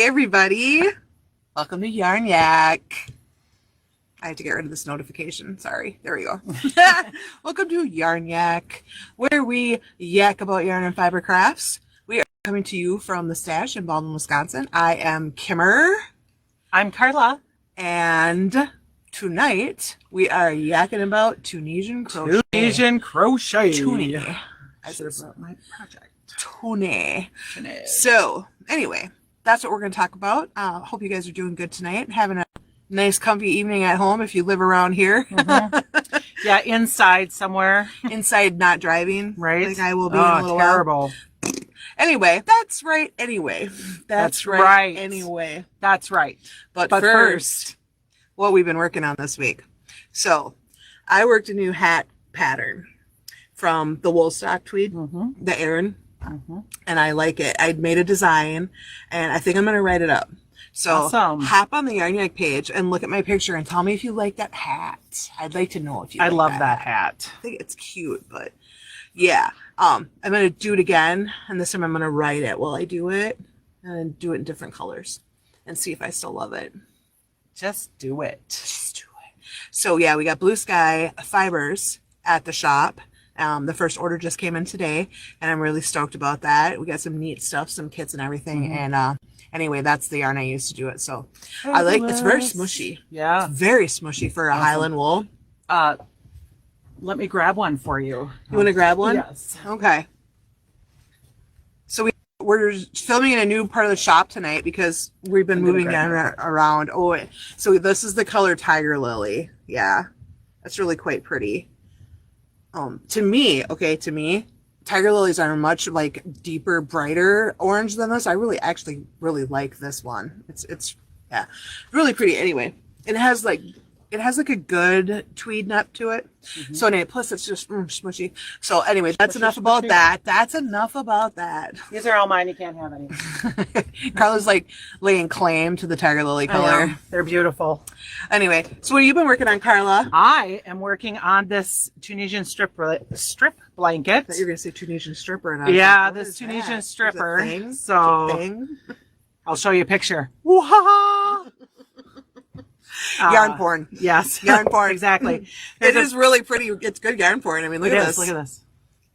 Hey everybody, welcome to Yarnyak. I have to get rid of this notification. Sorry, there we go. Welcome to Yarnyak, where we yak about yarn and fiber crafts. We are coming to you from the stash in Baldwin, Wisconsin. I am Kimmer. I'm Carla. And tonight we are yakking about Tunisian crochet. Tunisian crochet. Tuni. I should have brought my project. Tuni. So anyway, that's what we're going to talk about. Hope you guys are doing good tonight, having a nice comfy evening at home if you live around here. Mm-hmm. Yeah, inside somewhere. Inside, not driving. Right. Like I will be in a little terrible. While. Anyway, that's right. Anyway. That's right. Anyway. That's right. But first, what we've been working on this week. So I worked a new hat pattern from the Woolstock tweed, the Aran. And I like it. I made a design and I think I'm going to write it up. So awesome. Hop on the Yarnyak page and look at my picture and tell me if you like that hat. I'd like to know if you like I love that hat. I think it's cute, but yeah. I'm going to do it again. And this time I'm going to write it while I do it and then do it in different colors and see if I still love it. Just do it. Just do it. So yeah, we got Blue Sky fibers at the shop. The first order just came in today and I'm really stoked about that. We got some neat stuff, some kits and everything. And anyway, that's the yarn I used to do it. So I like it's very smushy. Yeah. It's very smushy for a Highland wool. Let me grab one for you. You want to grab one? Yes. Okay. So we're filming in a new part of the shop tonight because we've been moving around. Oh, so this is the color Tiger Lily. Yeah. That's really quite pretty. To me, Tiger Lilies are much like deeper, brighter orange than this. I actually really like this one. It's yeah, really pretty. Anyway, it has like a good tweed nut to it. So anyway, plus it's just smushy. So anyway, that's enough about that. That's enough about that. These are all mine. You can't have any. Carla's like laying claim to the Tiger Lily color. They're beautiful. Anyway, so what have you been working on, Carla? I am working on this Tunisian strip blanket. I thought you were going to say Tunisian stripper. And yeah, this Tunisian stripper. So I'll show you a picture. Yarn porn. Yes. Yarn porn. Exactly. It is really pretty. It's good yarn porn. I mean, look at this. Look at this.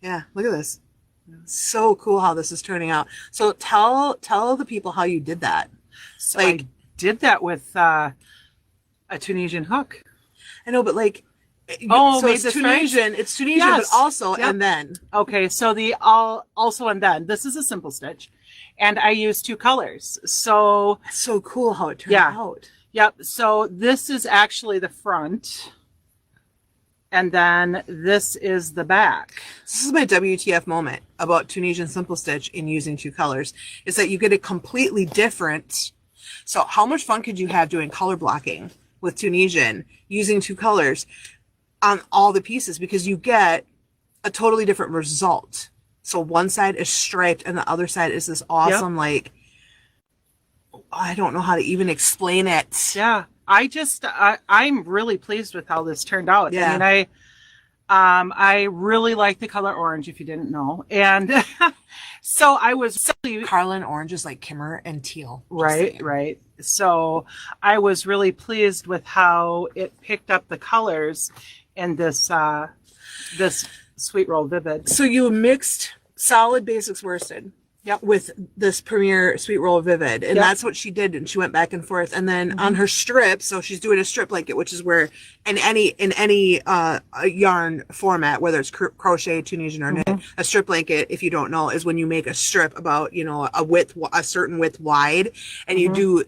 Yeah, look at this. So cool how this is turning out. So tell the people how you did that. So I did that with a Tunisian hook. I know, but like, so it's Tunisian. Right? It's Tunisian, yes. But also and then. Okay, so the also and then. This is a simple stitch, and I use two colors. So it's so cool how it turned out. Yep. So this is actually the front, and then this is the back. This is my WTF moment about Tunisian simple stitch in using two colors. Is that you get a completely different. So how much fun could you have doing color blocking with Tunisian using two colors on all the pieces, because you get a totally different result. So one side is striped and the other side is this awesome, like, I don't know how to even explain it. Yeah. I'm really pleased with how this turned out. Yeah. I mean, I really like the color orange, if you didn't know. And so I was Carla and orange is like Kimmer and teal. Right. So I was really pleased with how it picked up the colors in this Sweet Roll Vivid. So you mixed solid basics worsted. Yep. With this Premier Sweet Roll Vivid. And that's what she did. And she went back and forth. And then on her strip, so she's doing a strip blanket, which is where in any yarn format, whether it's crochet, Tunisian, or knit, a strip blanket, if you don't know, is when you make a strip about, a certain width wide, and you do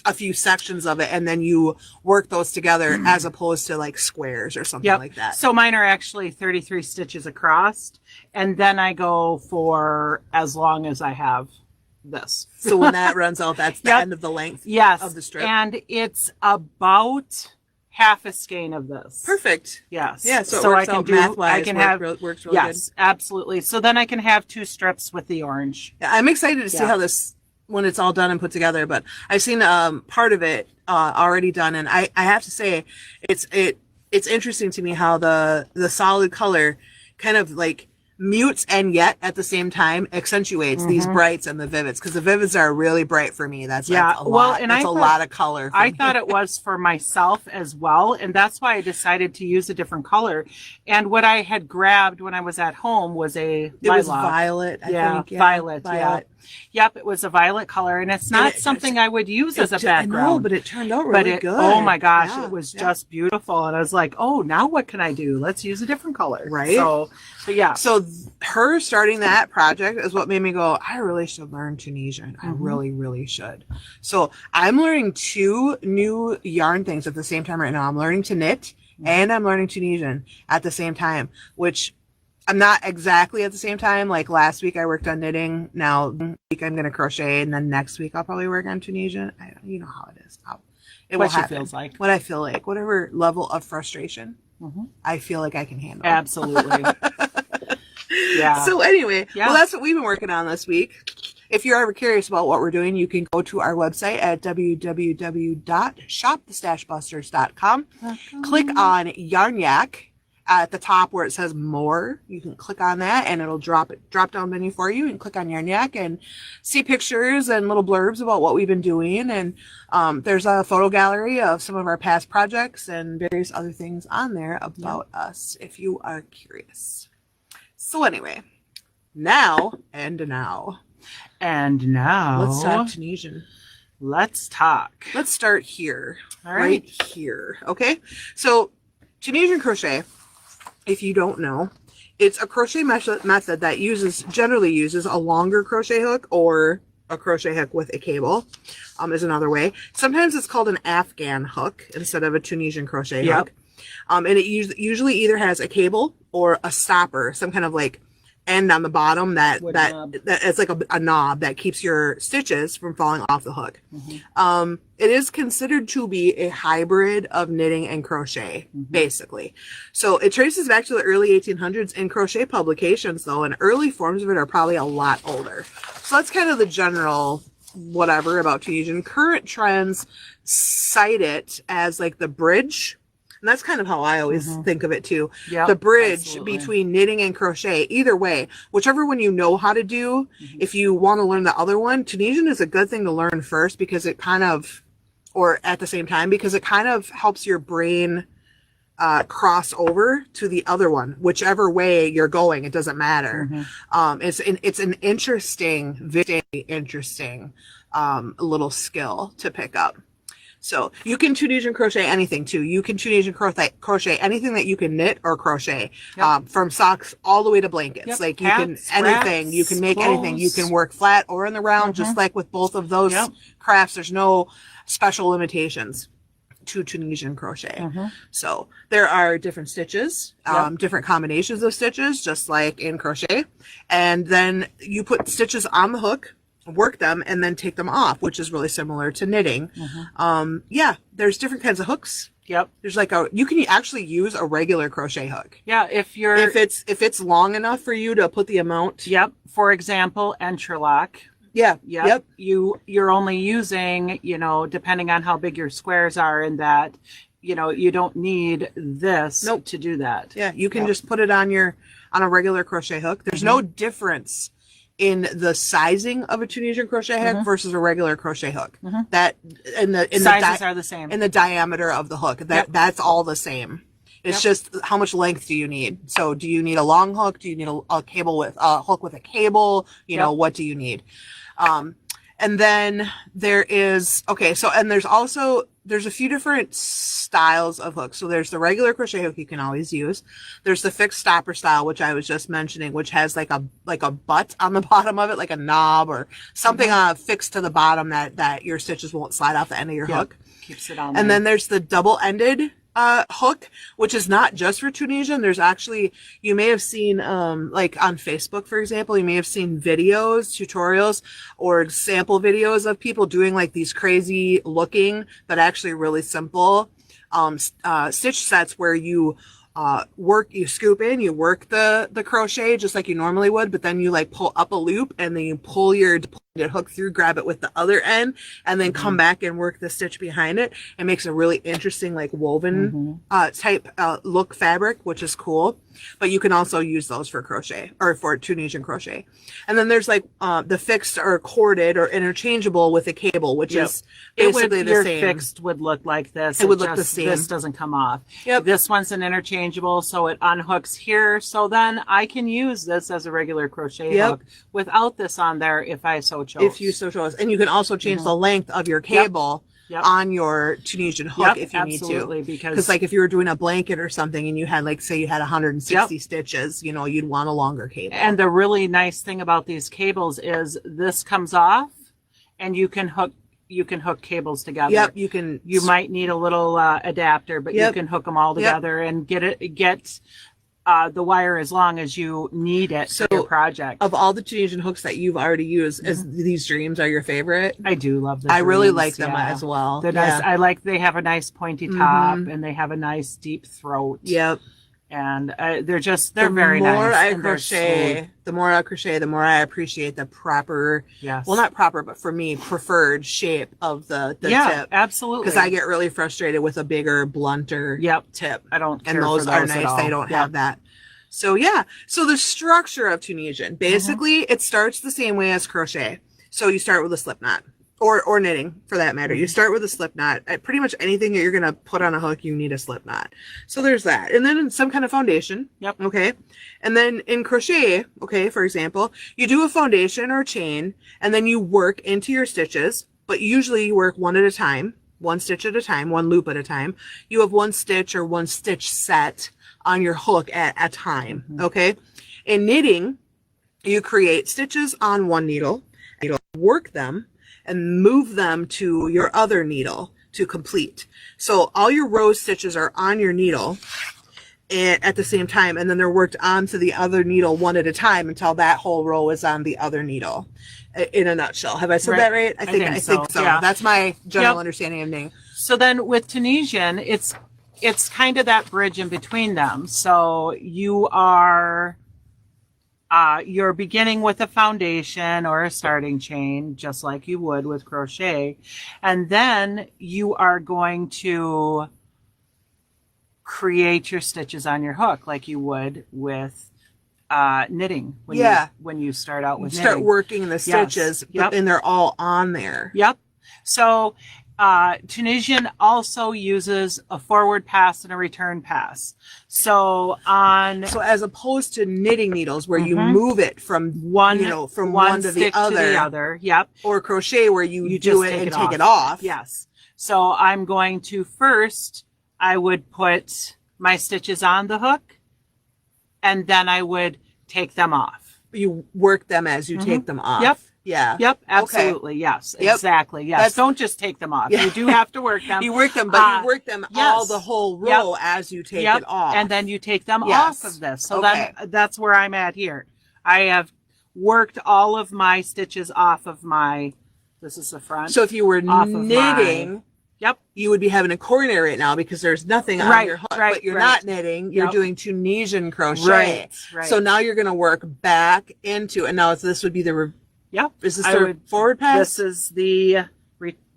a few sections of it, and then you work those together as opposed to like squares or something like that. So mine are actually 33 stitches across. And then I go for as long as I have this. So when that runs out, that's the end of the length of the strip. And it's about half a skein of this. Perfect. Yes. Yeah, so I can do math-wise. I can have works really good. Yes, absolutely. So then I can have two strips with the orange. Yeah, I'm excited to see how this, when it's all done and put together, but I've seen part of it already done, and I have to say it's interesting to me how the solid color kind of like mutes and yet at the same time accentuates these brights and the vivids, because the vivids are really bright for me. That's a lot. And that's a lot of color. For I me. thought it was for myself as well, and that's why I decided to use a different color. And what I had grabbed when I was at home was it was violet. I think. Violet. Yep, it was a violet color, and it's not something I would use as a background. No, but it turned out really good. Oh my gosh, it was just beautiful, and I was like, oh, now what can I do? Let's use a different color, right? So yeah. So her starting that project is what made me go, I really should learn Tunisian. I really, really should. So I'm learning 2 new yarn things at the same time right now. I'm learning to knit and I'm learning Tunisian at the same time, which I'm not exactly at the same time. Like last week I worked on knitting. Now this week I'm going to crochet, and then next week I'll probably work on Tunisian. You know how it is. It will happen. Feels like. What I feel like, whatever level of frustration I feel like I can handle. Absolutely. Yeah. So anyway, well, that's what we've been working on this week. If you're ever curious about what we're doing, you can go to our website at www.shopthestashbusters.com. Click on Yarnyak at the top where it says more. You can click on that and it'll drop down menu for you, and click on Yarnyak and see pictures and little blurbs about what we've been doing. And there's a photo gallery of some of our past projects and various other things on there about us if you are curious. So anyway, now let's talk Tunisian. Let's talk. Let's start here. All right. Right here. Okay. So Tunisian crochet, if you don't know, it's a crochet method that generally uses a longer crochet hook or a crochet hook with a cable, is another way. Sometimes it's called an Afghan hook instead of a Tunisian crochet hook. And it usually either has a cable or a stopper, some kind of like end on the bottom that it's like a knob that keeps your stitches from falling off the hook. It is considered to be a hybrid of knitting and crochet, basically. So it traces back to the early 1800s in crochet publications, though, and early forms of it are probably a lot older. So that's kind of the general whatever about Tunisian. Current trends cite it as like the bridge. And that's kind of how I always think of it too. Yep, the bridge between knitting and crochet. Either way, whichever one you know how to do, if you want to learn the other one, Tunisian is a good thing to learn first, because it kind of, or at the same time, because it kind of helps your brain cross over to the other one. Whichever way you're going, it doesn't matter. It's an interesting, very interesting little skill to pick up. So you can Tunisian crochet anything too. You can Tunisian crochet anything that you can knit or crochet, from socks all the way to blankets. Like you can anything, you can make anything. You can work flat or in the round, just like with both of those crafts. There's no special limitations to Tunisian crochet. So there are different stitches, different combinations of stitches, just like in crochet. And then you put stitches on the hook, work them, and then take them off, which is really similar to knitting. There's different kinds of hooks. There's like you can actually use a regular crochet hook. If it's long enough for you to put the amount. For example, interlock. You're only using, depending on how big your squares are, in that, you don't need this to do that. You can just put it on a regular crochet hook. There's no difference in the sizing of a Tunisian crochet hook versus a regular crochet hook. That sizes are the same. In the diameter of the hook. That's all the same. It's just how much length do you need? So do you need a long hook? Do you need a cable with a hook with a cable? What do you need? And then there is, there's a few different styles of hooks. So there's the regular crochet hook you can always use. There's the fixed stopper style, which I was just mentioning, which has like a butt on the bottom of it, like a knob or something fixed to the bottom that your stitches won't slide off the end of your hook. Keeps it on. And then there's the double-ended hook, which is not just for Tunisian. There's actually, you may have seen, like on Facebook, for example, you may have seen videos, tutorials, or example videos of people doing like these crazy looking, but actually really simple, stitch sets where you scoop in, you work the crochet just like you normally would, but then you like pull up a loop and then you pull your hook through, grab it with the other end, and then come back and work the stitch behind it. It makes a really interesting like woven type look fabric, which is cool. But you can also use those for crochet or for Tunisian crochet. And then there's like the fixed or corded or interchangeable with a cable, which is basically the same. Your fixed would look like this. It would look the same. This doesn't come off. Yep. This one's an interchangeable, so it unhooks here. So then I can use this as a regular crochet hook without this on there if I so chose. If you so chose. And you can also change the length of your cable on your Tunisian hook if you need to. Because like if you were doing a blanket or something and you had like, say you had 160 stitches, you know, you'd want a longer cable. And the really nice thing about these cables is this comes off and you can hook cables together. Yep, you might need a little adapter, but you can hook them all together and get the wire as long as you need it for your project. Of all the Tunisian hooks that you've already used, these Dreams are your favorite? I do love them. I really like them as well. They're nice. I like they have a nice pointy top and they have a nice deep throat. Yep. And they're very nice. The more I crochet, the more I appreciate the proper, well, not proper, but for me, preferred shape of the tip. Absolutely. Because I get really frustrated with a bigger, blunter tip. I don't care and those for are nice. They don't have that. So so the structure of Tunisian, basically it starts the same way as crochet. So you start with a slip knot. Or knitting, for that matter. You start with a slip knot. Pretty much anything that you're going to put on a hook, you need a slip knot. So there's that. And then some kind of foundation. Yep. Okay. And then in crochet, okay, for example, you do a foundation or chain, and then you work into your stitches, but usually you work one at a time, one stitch at a time, one loop at a time. You have one stitch or one stitch set on your hook at a time. Okay. In knitting, you create stitches on one needle, you work them, and move them to your other needle to complete. So all your row stitches are on your needle and at the same time, and then they're worked onto the other needle one at a time until that whole row is on the other needle. In a nutshell. Have I said that right? I think so. Yeah. That's my general understanding of knitting. So then with Tunisian, it's kind of that bridge in between them. So you're beginning with a foundation or a starting chain, just like you would with crochet. And then you are going to create your stitches on your hook like you would with knitting. When you start out with knitting. Start working the stitches, and they're all on there. Yep. So Tunisian also uses a forward pass and a return pass. So as opposed to knitting needles where you move it from one to the other. Yep. Or crochet where you do it and take it off. Yes. So I'm going to I would put my stitches on the hook and then I would take them off. You work them as you take them off. Yep. Yeah. Yep. Absolutely. Okay. Yes. Yep. Exactly. Yes. Don't just take them off. You do have to work them. You work them, but you work them all the whole row as you take it off. And then you take them off of this. So then that's where I'm at here. I have worked all of my stitches off of this is the front. So if you were knitting, you would be having a corner right now because there's nothing on your hook, but you're not knitting. You're doing Tunisian crochet. Right. So now you're going to work back into, and now this would be the Is this the forward pass? This is the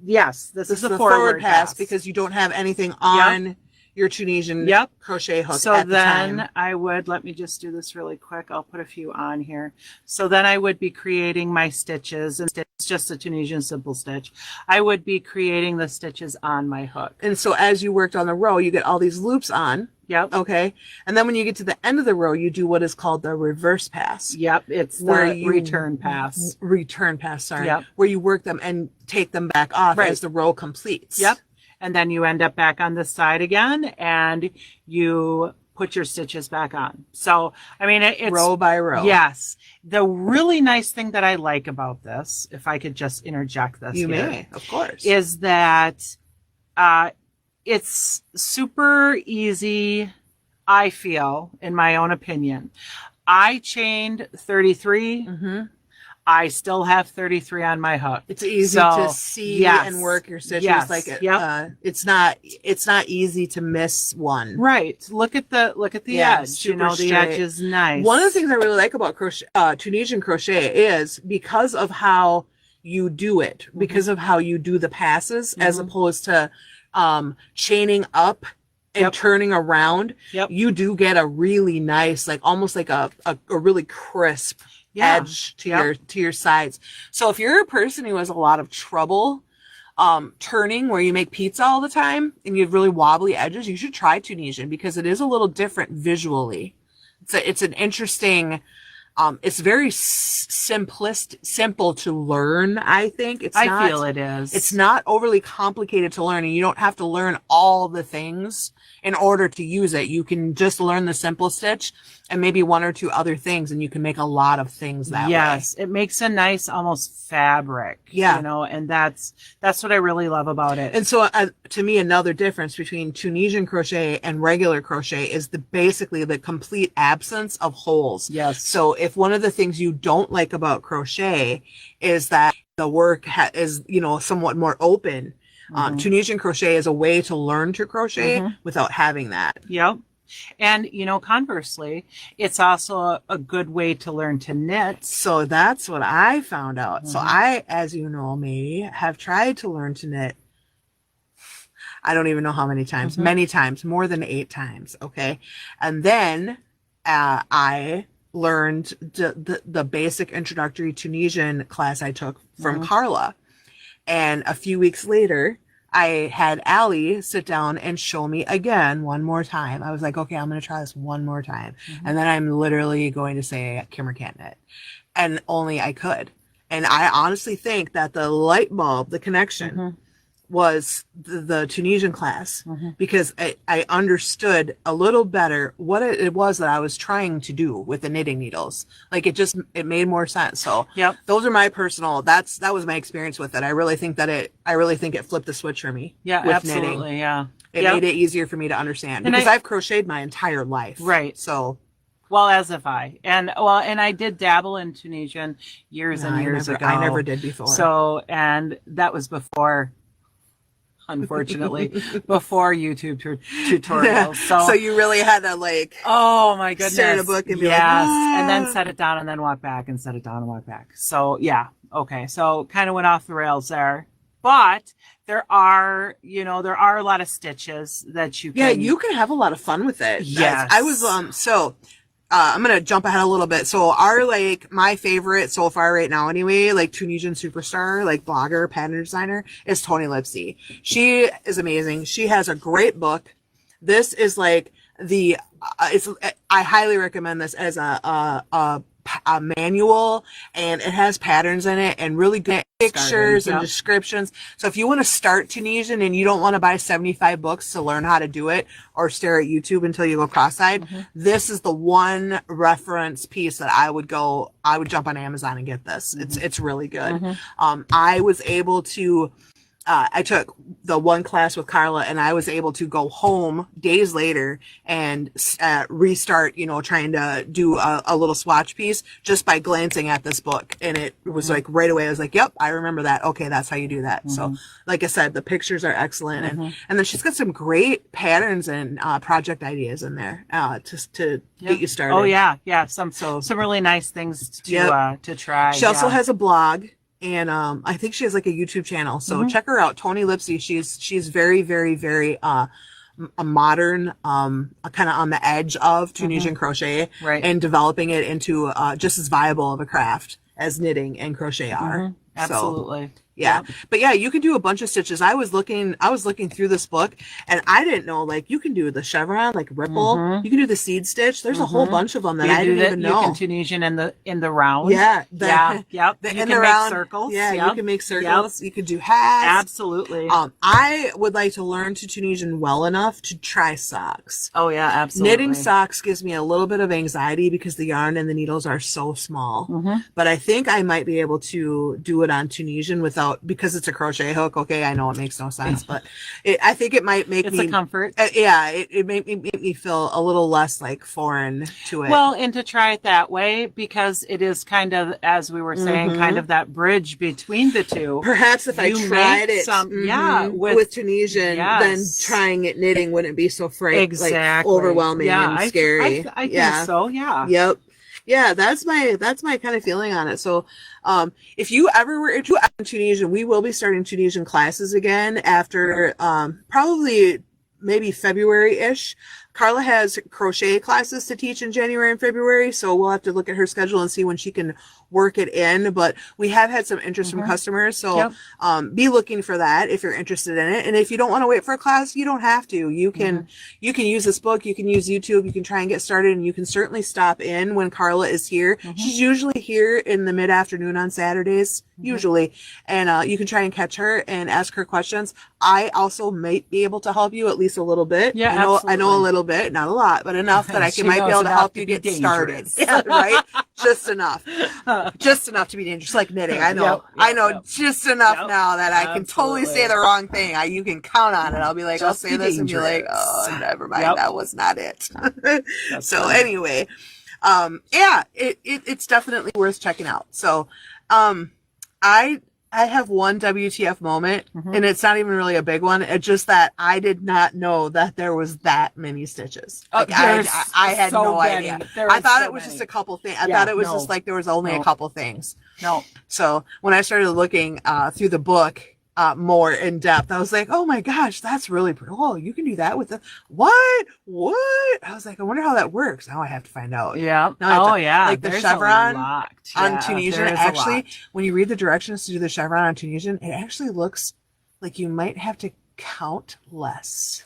this is the forward pass because you don't have anything on your Tunisian crochet hook. So then I would, let me just do this really quick. I'll put a few on here. So then I would be creating my stitches, and it's just a Tunisian simple stitch. I would be creating the stitches on my hook. And so as you worked on the row, you get all these loops on. Yep. Okay. And then when you get to the end of the row, you do what is called the reverse pass. Yep. It's the return pass. Return pass, sorry. Yep. Where you work them and take them back off as the row completes. Yep. And then you end up back on this side again and you put your stitches back on. So, I mean, it's row by row. Yes. The really nice thing that I like about this, if I could just interject this, you may, of course, is that it's super easy, I feel, in my own opinion. I chained 33. I still have 33 on my hook. It's easy to see and work your stitches. It's not easy to miss one. Right. Look at the edge. You know, the edge is nice. One of the things I really like about crochet, Tunisian crochet is because of how you do it, because of how you do the passes, as opposed to chaining up and turning around. You do get a really nice, like almost like a really crisp edge to your sides. So if you're a person who has a lot of trouble turning, where you make pizza all the time and you have really wobbly edges, you should try Tunisian, because it is a little different visually. It's an interesting, it's very simple to learn. I think I feel it is. It's not overly complicated to learn, and you don't have to learn all the things in order to use it. You can just learn the simple stitch and maybe one or two other things, and you can make a lot of things that way. Yes, it makes a nice almost fabric. Yeah, you know, and that's what I really love about it. And so, to me, another difference between Tunisian crochet and regular crochet is basically the complete absence of holes. Yes. So if one of the things you don't like about crochet is that the work is, you know, somewhat more open, Tunisian crochet is a way to learn to crochet without having that. Yep. And, you know, conversely, it's also a good way to learn to knit. So that's what I found out. So I, as you know, maybe have tried to learn to knit. I don't even know how many times, many times, more than 8 times. Okay. And then I learned the basic introductory Tunisian class I took from Carla. And a few weeks later, I had Allie sit down and show me again one more time. I was like, okay, I'm going to try this one more time. And then I'm literally going to say, Kimmer can't knit. And only I could. And I honestly think that the light bulb, the connection, was the Tunisian class, because I understood a little better what it was that I was trying to do with the knitting needles. Like it made more sense. So those are my personal, that was my experience with it. I really think it flipped the switch for me. Yeah, with absolutely. Knitting. Yeah. It made it easier for me to understand, because I've crocheted my entire life. Right. So. Well, as if and I did dabble in Tunisian years and years ago. I never did before. So, and that was before, unfortunately, before YouTube tutorials. So you really had to like, oh my goodness, stare at a book and be like, and then set it down and then walk back and set it down and walk back. So yeah, okay. So kind of went off the rails there, but there are a lot of stitches that you can. Yeah, you can have a lot of fun with it. Yes, I was I'm going to jump ahead a little bit. So my favorite so far right now anyway, like Tunisian superstar, like blogger, pattern designer, is Toni Lipsy. She is amazing. She has a great book. This is like I highly recommend this as a manual, and it has patterns in it and really good pictures and descriptions. So if you want to start Tunisian and you don't want to buy 75 books to learn how to do it or stare at YouTube until you go cross-eyed, this is the one reference piece that I would jump on Amazon and get this. It's really good. I was able to I took the one class with Carla, and I was able to go home days later and restart, trying to do a little swatch piece just by glancing at this book. And it was like right away, I was like, yep, I remember that. Okay, that's how you do that. So like I said, the pictures are excellent. And then she's got some great patterns and project ideas in there to get you started. Oh, yeah. Yeah. Some really nice things to try. She also has a blog. And I think she has like a YouTube channel. So check her out, Toni Lipsy. She's very, very, very a modern, kind of on the edge of Tunisian crochet, and developing it into just as viable of a craft as knitting and crochet are. Absolutely. So, yeah. But yeah, you can do a bunch of stitches. I was looking through this book, and I didn't know, like, you can do the chevron, like ripple. You can do the seed stitch. There's a whole bunch of them that I didn't even know. You can Tunisian in the round. Yeah. You can make circles. Yeah. You can make circles. You could do hats. Absolutely. I would like to learn to Tunisian well enough to try socks. Oh yeah, absolutely. Knitting socks gives me a little bit of anxiety because the yarn and the needles are so small. But I think I might be able to do it on Tunisian because it's a crochet hook. Okay, I know it makes no sense, but I think it might make it's a comfort. It make me feel a little less like foreign to it. Well, and to try it that way, because it is kind of, as we were saying, kind of that bridge between the two. Perhaps if I tried it with Tunisian, then trying it knitting wouldn't be so like overwhelming and scary. I think so. Yeah. Yep. Yeah, that's my kind of feeling on it. So, if you ever were interested in Tunisian, we will be starting Tunisian classes again after probably maybe February-ish. Carla has crochet classes to teach in January and February, so we'll have to look at her schedule and see when she can work it in. But we have had some interest from customers, so be looking for that if you're interested in it. And if you don't want to wait for a class, you don't have to. You can use this book, you can use YouTube, you can try and get started, and you can certainly stop in when Carla is here. She's usually here in the mid-afternoon on Saturdays, usually, and you can try and catch her and ask her questions. I also might be able to help you at least a little bit. Yeah, I know a little bit, not a lot, but enough that I might be able to help you get started. Yeah, right? Just enough. Just enough to be dangerous, like knitting. I know. I know just enough now that I can totally say the wrong thing. You can count on it. I'll be like, I'll say this and be like, oh, never mind. That was not it. So anyway, yeah, it's definitely worth checking out. So, I have one WTF moment, and it's not even really a big one. It's just that I did not know that there was that many stitches. Like, I had no idea. I thought it was just a couple things. I thought it was just like there was only a couple things. So when I started looking through the book more in depth, I was like, oh my gosh, that's really pretty. Oh, you can do that with the what? I was like, I wonder how that works. Now I have to find out. Yeah. Like the chevron on Tunisian. Actually, when you read the directions to do the chevron on Tunisian, it actually looks like you might have to count less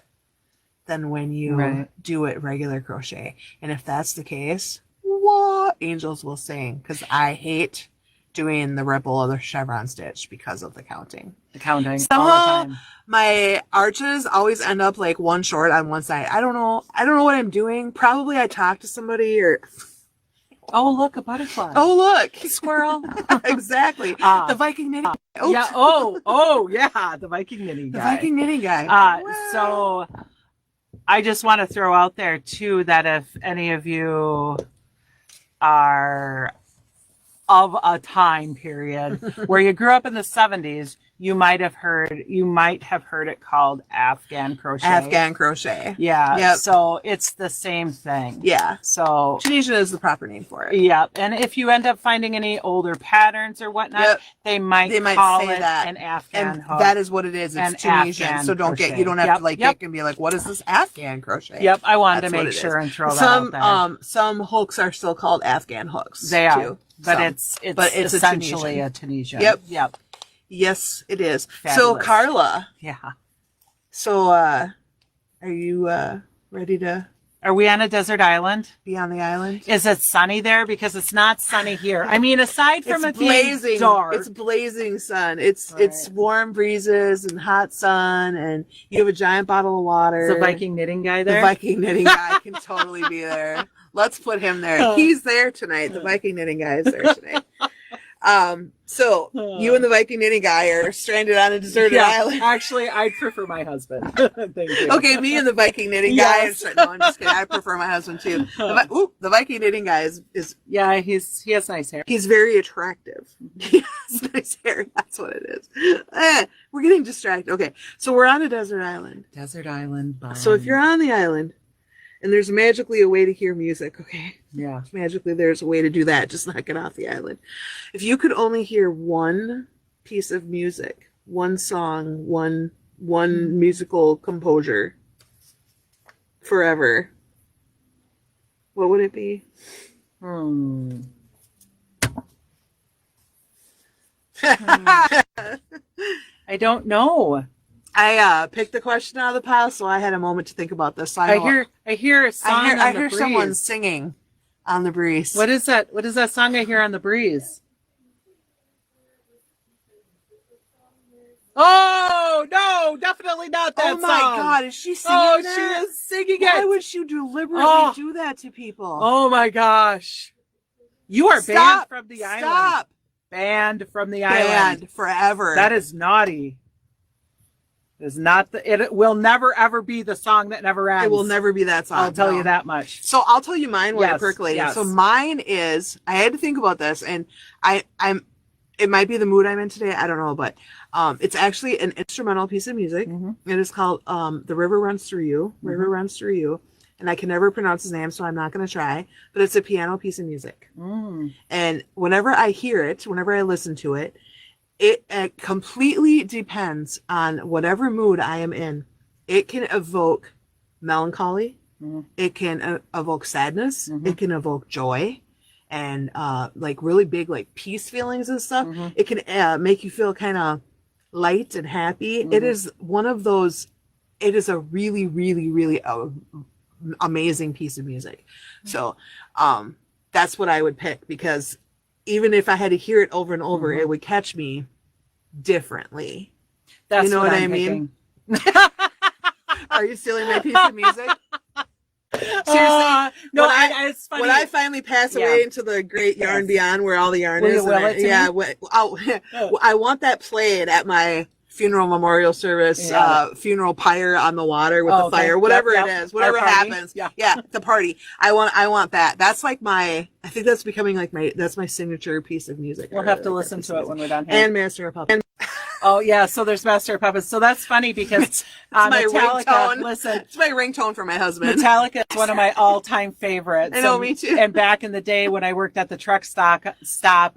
than when you do it regular crochet. And if that's the case, what angels will sing, because I hate doing the ripple of the chevron stitch because of the counting. Somehow, all the time. My arches always end up like one short on one side. I don't know what I'm doing. Probably I talked to somebody or... Oh, look, a butterfly. Oh, look. Squirrel. Exactly. The Viking knitting. Oops. Yeah. Oh, yeah. The Viking knitting guy. The Viking knitting guy. Wow. So I just want to throw out there too, that if any of you are of a time period where you grew up in the 70s, you might have heard it called Afghan crochet. Afghan crochet. Yeah. Yep. So it's the same thing. Yeah. So Tunisian is the proper name for it. Yeah. And if you end up finding any older patterns or whatnot, they might call it an Afghan hook. That is what it is. It's Tunisian. Afghan so you don't have to pick and be like, what is this Afghan crochet? Yep. I wanted to make sure and throw that out there. Some hooks are still called Afghan hooks. They are. Too. But it's essentially a Tunisian. Yep. Yes, it is. Fabulous. So Carla. Yeah. So are you ready to... Are we on a desert island? Be on the island? Is it sunny there? Because it's not sunny here. I mean, aside from it being dark. It's blazing sun. It's warm breezes and hot sun, and you have a giant bottle of water. Is the Viking knitting guy there? The Viking knitting guy can totally be there. Let's put him there. He's there tonight. The Viking knitting guy is there tonight. So you and the Viking knitting guy are stranded on a deserted island. Actually, I'd prefer my husband. Thank you. Okay, me and the Viking knitting guy. No, I'm just kidding. I prefer my husband too. The Viking knitting guy is he has nice hair. He's very attractive. He has nice hair. That's what it is. We're getting distracted. Okay, so we're on a desert island. Desert island. So if you're on the island, and there's magically a way to hear music, okay? Yeah. Magically, there's a way to do that. Just not get off the island. If you could only hear one piece of music, one song, one musical composure forever, what would it be? I don't know. I picked the question out of the pile, so I had a moment to think about this. So I hear a song. I hear someone singing on the breeze. What is that? What is that song I hear on the breeze? Oh no, definitely not that song. Oh my God, is she singing that? She is singing it. Why would you deliberately do that to people? Oh my gosh. You are banned from the island. Stop. Banned from the island. Banned forever. That is naughty. It will never ever be the song that never ends. It will never be that song. I'll tell you that much. So I'll tell you mine when it percolated. Yes. So mine is, I had to think about this, and it might be the mood I'm in today. I don't know, but it's actually an instrumental piece of music. It is called "The River Runs Through You." River Runs Through You, and I can never pronounce his name, so I'm not going to try, but it's a piano piece of music. And whenever I hear it, whenever I listen to it, it completely depends on whatever mood I am in. It can evoke melancholy. It can evoke sadness. It can evoke joy and like really big like peace feelings and stuff. It can make you feel kind of light and happy. It is one of those, it is a really, really, really amazing piece of music. So that's what I would pick, because even if I had to hear it over and over, it would catch me differently. That's you know what I picking. mean? Are you stealing my piece of music? Seriously, no, it's funny. When I finally pass away into the great yarn beyond, where all the yarn is, I want that played at my funeral memorial service, funeral pyre on the water with the fire, whatever it is, whatever happens. The party. I want that. That's like I think that's becoming like that's my signature piece of music. We'll have to listen to it when we're done here. And Master of Puppets. Oh yeah, so there's Master of Puppets. So that's funny because it's my Metallica. Ringtone. Listen, it's my ringtone for my husband. Metallica is one of my all-time favorites. I know, me too. And back in the day when I worked at the truck stop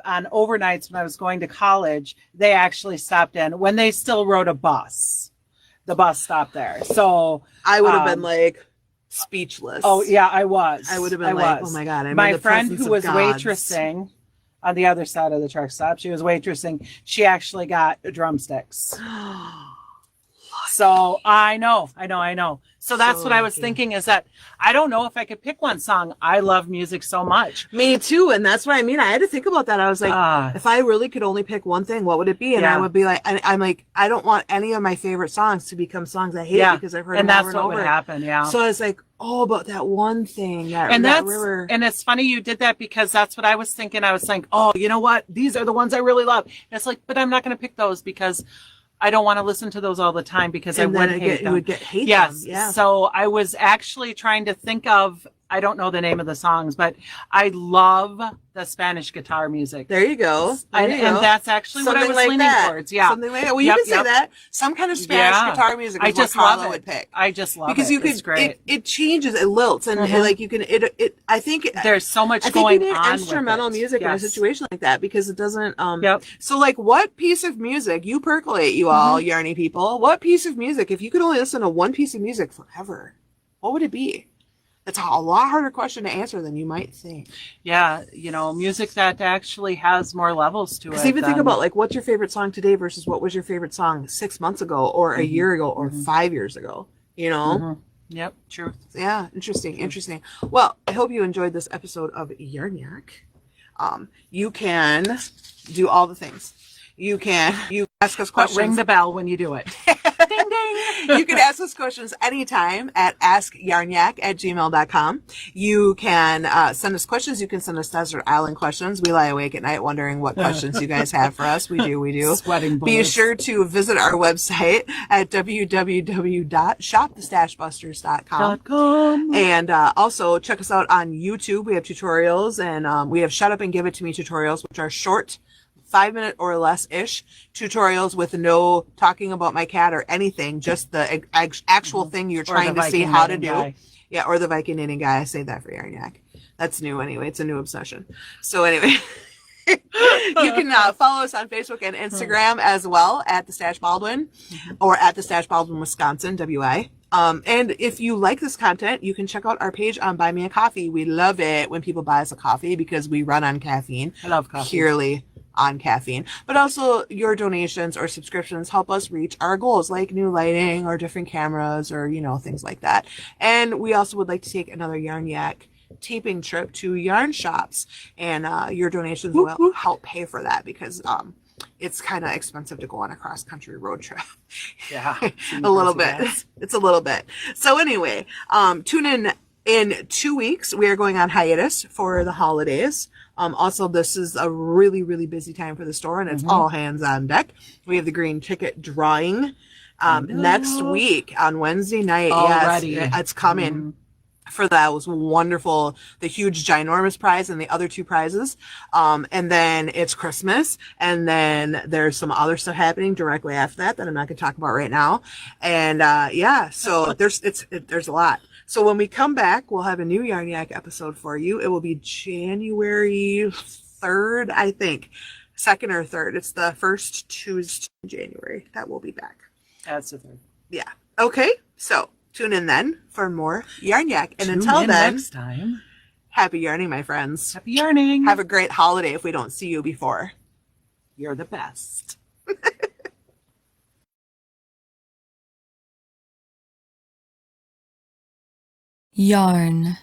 on overnights when I was going to college, they actually stopped in when they still rode a bus. The bus stopped there. So I would have been like speechless. Oh yeah, I was. I would have been like, oh my God. I'm my in the friend presence who was of gods. waitressing on the other side of the truck stop, she was waitressing. She actually got drumsticks. So I know. So that's what I was thinking, is that I don't know if I could pick one song. I love music so much. Me too. And that's what I mean. I had to think about that. I was like, if I really could only pick one thing, what would it be? And I would be like, I'm like, I don't want any of my favorite songs to become songs I hate because I've heard them over and over. Would happen. Yeah. So I was like, oh, but that one thing, and that river. And it's funny you did that, because that's what I was thinking. I was saying, oh, you know what? These are the ones I really love. And it's like, but I'm not going to pick those because I don't want to listen to those all the time, because I would hate them. You would hate them. Yeah. So I was actually trying to think of, I don't know the name of the songs, but I love the Spanish guitar music. There you go. And that's actually something what I was like leaning that. towards. Yeah. Something like that. Well, you can say that. Some kind of Spanish guitar music is I just what Carla love it. would pick. I just love because it. You could, it's great. It changes, it lilts, and like you can, I think there's so much going on. I think you need instrumental music in a situation like that, because it doesn't, so like what piece of music, you percolate, you all yarny people, what piece of music, if you could only listen to one piece of music forever, what would it be? It's a lot harder question to answer than you might think. Yeah, music that actually has more levels to it. Because even think about, like, what's your favorite song today versus what was your favorite song 6 months ago or a year ago or 5 years ago, Yep, true. Yeah, interesting. Well, I hope you enjoyed this episode of Yarnyak. You can do all the things. You ask us questions. But ring the bell when you do it. Ding, ding. You can ask us questions anytime at AskYarnyak@gmail.com. You can send us questions. You can send us Desert Island questions. We lie awake at night wondering what questions you guys have for us. We do. Sweating bullets. Be sure to visit our website at www.shopthestashbusters.com. And also check us out on YouTube. We have tutorials, and we have Shut Up and Give It To Me tutorials, which are short, 5-minute or less-ish tutorials with no talking about my cat or anything, just the actual thing you're trying to see how to do. Guy. Yeah, or the Viking knitting guy. I say that for Yarnyak. That's new anyway. It's a new obsession. So anyway, you can follow us on Facebook and Instagram as well at The Stash Baldwin or at The Stash Baldwin, Wisconsin, WA. And if you like this content, you can check out our page on Buy Me a Coffee. We love it when people buy us a coffee because we run on caffeine. I love coffee. Purely on caffeine, but also your donations or subscriptions help us reach our goals, like new lighting or different cameras or, things like that. And we also would like to take another Yarnyak taping trip to yarn shops, and your donations will help pay for that, because it's kind of expensive to go on a cross-country road trip. Yeah. a little bit. It's a little bit. So anyway, tune in 2 weeks. We are going on hiatus for the holidays. Also, this is a really, really busy time for the store, and it's all hands on deck. We have the green ticket drawing next week on Wednesday night. Already. Yes, it's coming. For that was wonderful. The huge, ginormous prize and the other 2 prizes. And then it's Christmas, and then there's some other stuff happening directly after that I'm not going to talk about right now. And so there's a lot. So when we come back, we'll have a new Yarn Yak episode for you. It will be January 3rd, I think. 2nd or 3rd. It's the first Tuesday in January that we'll be back. That's the third. Yeah. Okay. So tune in then for more Yarn Yak. And Tune until in then, next time. happy yarning, my friends. Happy yarning. Have a great holiday if we don't see you before. You're the best. Yarn.